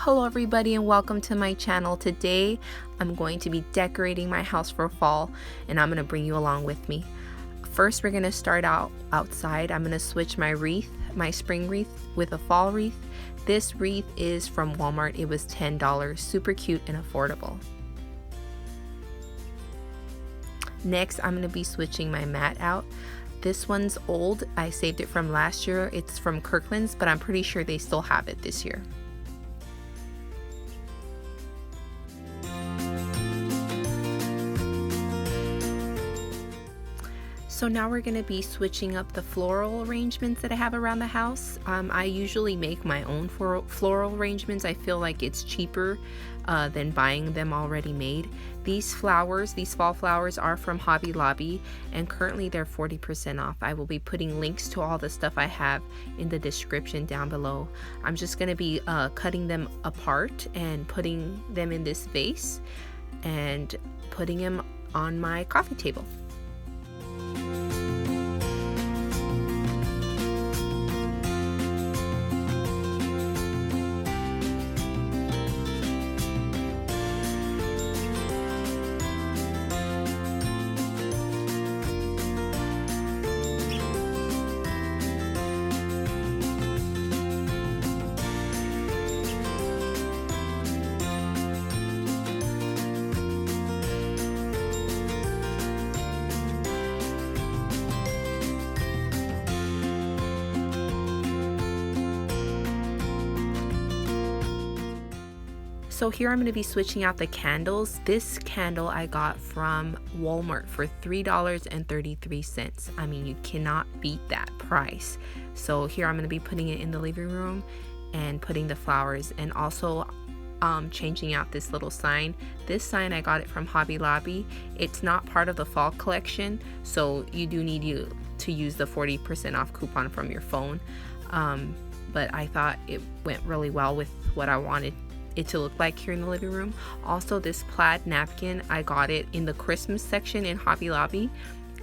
Hello everybody and welcome to my channel. Today I'm going to be decorating my house for fall and I'm going to bring you along with me. First we're going to start out outside. I'm going to switch my wreath, my spring wreath with a fall wreath. This wreath is from Walmart. It was $10, super cute and affordable. Next I'm going to be switching my mat out. This one's old. I saved it from last year. It's from Kirkland's, but I'm pretty sure they still have it this year. So now we're going to be switching up the floral arrangements that I have around the house. I usually make my own floral arrangements. I feel like it's cheaper than buying them already made. These flowers, these fall flowers are from Hobby Lobby and currently they're 40% off. I will be putting links to all the stuff I have in the description down below. I'm just going to be cutting them apart and putting them in this vase and putting them on my coffee table. So here I'm going to be switching out the candles. This candle I got from Walmart for $3.33. I mean, you cannot beat that price. So here I'm going to be putting it in the living room and putting the flowers and also changing out this little sign. This sign I got it from Hobby Lobby. It's not part of the fall collection, so you do need to use the 40% off coupon from your phone. But I thought it went really well with what I wanted it to look like here in the living room. Also, this plaid napkin, I got it in the Christmas section in Hobby Lobby.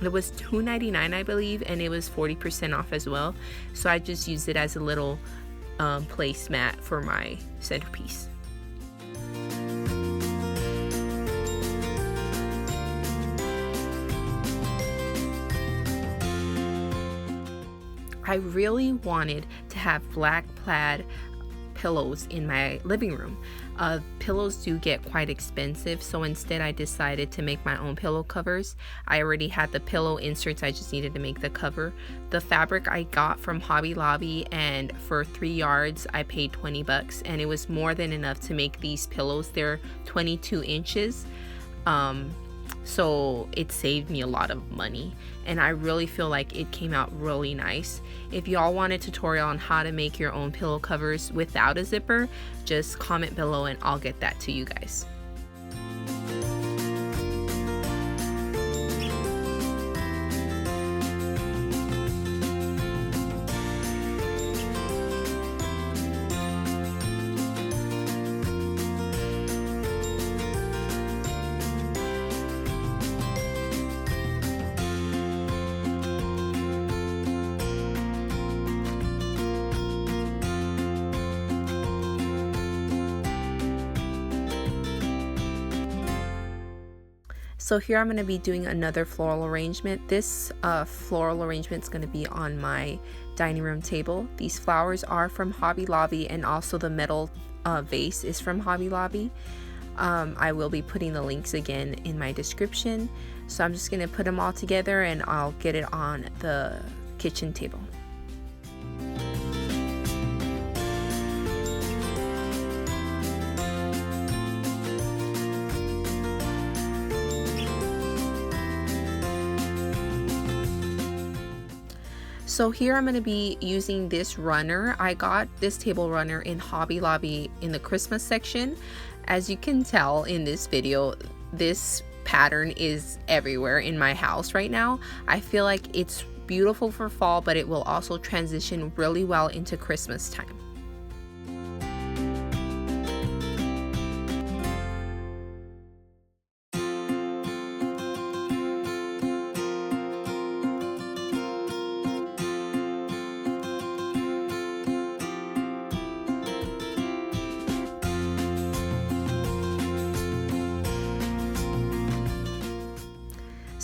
It was $2.99 I believe, and it was 40% off as well. So I just used it as a little placemat for my centerpiece. I really wanted to have black plaid pillows in my living room. Pillows do get quite expensive, so instead I decided to make my own pillow covers. I already had the pillow inserts, I just needed to make the cover. The fabric I got from Hobby Lobby, and for 3 yards I paid $20, and it was more than enough to make these pillows. They're 22 inches. So it saved me a lot of money and I really feel like it came out really nice. If y'all want a tutorial on how to make your own pillow covers without a zipper, just comment below and I'll get that to you guys. So here I'm going to be doing another floral arrangement. This floral arrangement is going to be on my dining room table. These flowers are from Hobby Lobby and also the metal vase is from Hobby Lobby. I will be putting the links again in my description. So I'm just going to put them all together and I'll get it on the kitchen table. So here I'm going to be using this runner. I got this table runner in Hobby Lobby in the Christmas section. As you can tell in this video, this pattern is everywhere in my house right now. I feel like it's beautiful for fall, but it will also transition really well into Christmas time.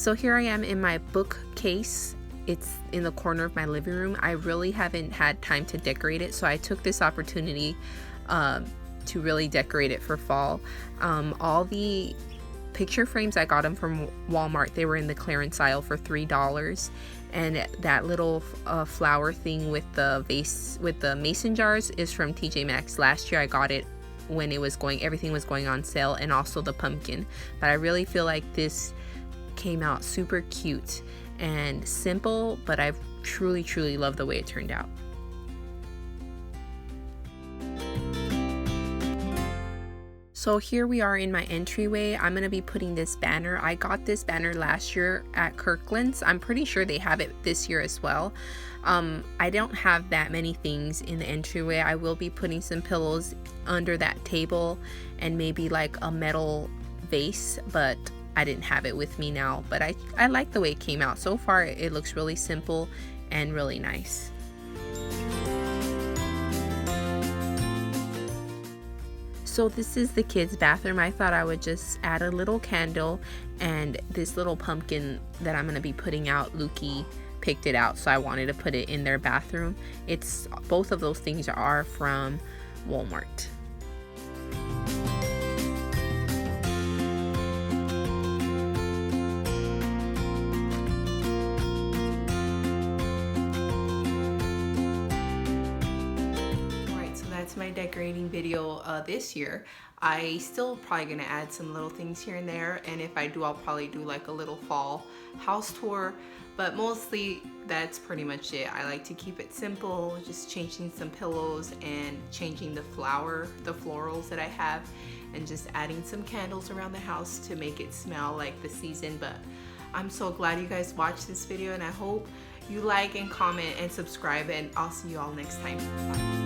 So here I am in my bookcase. It's in the corner of my living room. I really haven't had time to decorate it, so I took this opportunity to really decorate it for fall. All the picture frames, I got them from Walmart. They were in the clearance aisle for $3. And that little flower thing with the vase, with the mason jars, is from TJ Maxx. Last year I got it when it was everything was going on sale, and also the pumpkin. But I really feel like this came out super cute and simple, but I truly love the way it turned out. So here we are in my entryway. I'm going to be putting this banner. I got this banner last year at Kirkland's. I'm pretty sure they have it this year as well. I don't have that many things in the entryway. I will be putting some pillows under that table and maybe like a metal vase, but I didn't have it with me now. But I like the way it came out. So far it looks really simple and really nice. So this is the kids' bathroom. I thought I would just add a little candle and this little pumpkin that I'm going to be putting out. Lukey picked it out, so I wanted to put it in their bathroom. Both of those things are from Walmart. That's my decorating video this year. I still probably gonna add some little things here and there, and if I do, I'll probably do like a little fall house tour, but mostly that's pretty much it. I like to keep it simple, just changing some pillows and changing the florals that I have, and just adding some candles around the house to make it smell like the season. But I'm so glad you guys watched this video, and I hope you like and comment and subscribe, and I'll see you all next time. Bye.